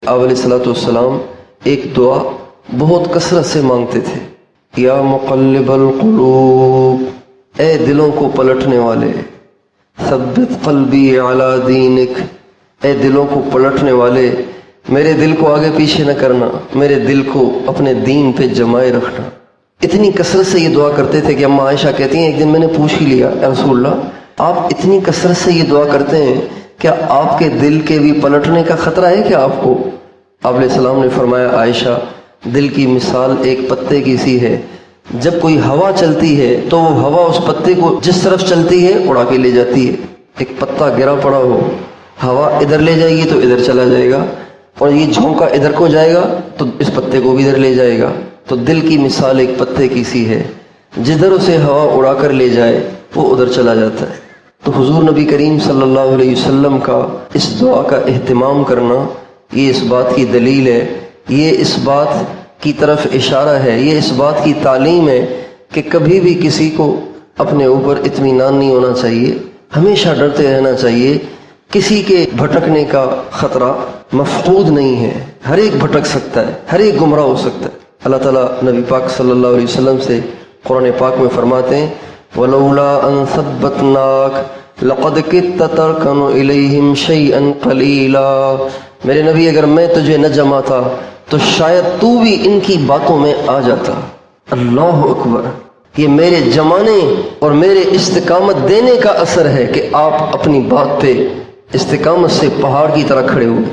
آپ علیہ الصلوۃ والسلام ایک دعا بہت کثرت سے مانگتے تھے، یا مقلب القلوب، اے دلوں کو پلٹنے والے، ثبت قلبی علی دینک، اے دلوں کو پلٹنے والے میرے دل کو آگے پیچھے نہ کرنا، میرے دل کو اپنے دین پہ جمائے رکھنا۔ اتنی کثرت سے یہ دعا کرتے تھے کہ اماں عائشہ کہتی ہیں ایک دن میں نے پوچھ ہی لیا، یا رسول اللہ آپ اتنی کثرت سے یہ دعا کرتے ہیں، کیا آپ کے دل کے بھی پلٹنے کا خطرہ ہے کیا آپ کو؟ آپ علیہ السلام نے فرمایا عائشہ، دل کی مثال ایک پتے کی سی ہے، جب کوئی ہوا چلتی ہے تو وہ ہوا اس پتے کو جس طرف چلتی ہے اڑا کے لے جاتی ہے۔ ایک پتا گرا پڑا ہو، ہوا ادھر لے جائے گی تو ادھر چلا جائے گا، اور یہ جھونکا ادھر کو جائے گا تو اس پتے کو بھی ادھر لے جائے گا۔ تو دل کی مثال ایک پتے کی سی ہے، جدھر اسے ہوا اڑا کر لے جائے وہ ادھر چلا جاتا ہے۔ تو حضور نبی کریم صلی اللہ علیہ وسلم کا اس دعا کا اہتمام کرنا یہ اس بات کی دلیل ہے، یہ اس بات کی طرف اشارہ ہے، یہ اس بات کی تعلیم ہے کہ کبھی بھی کسی کو اپنے اوپر اطمینان نہیں ہونا چاہیے، ہمیشہ ڈرتے رہنا چاہیے۔ کسی کے بھٹکنے کا خطرہ مفقود نہیں ہے، ہر ایک بھٹک سکتا ہے، ہر ایک گمراہ ہو سکتا ہے۔ اللہ تعالیٰ نبی پاک صلی اللہ علیہ وسلم سے قرآن پاک میں فرماتے ہیں وَلَوْلَا أَن ثَبَّتْنَاكَ لَقَدْ كِدتَّ تَرْكَنُ إِلَيْهِمْ شَيْئًا قَلِيلًا، میرے نبی اگر میں تجھے نہ جماتا تو شاید تو بھی ان کی باتوں میں آ جاتا۔ اللہ اکبر، یہ میرے جمانے اور میرے استقامت دینے کا اثر ہے کہ آپ اپنی بات پہ استقامت سے پہاڑ کی طرح کھڑے ہوئے۔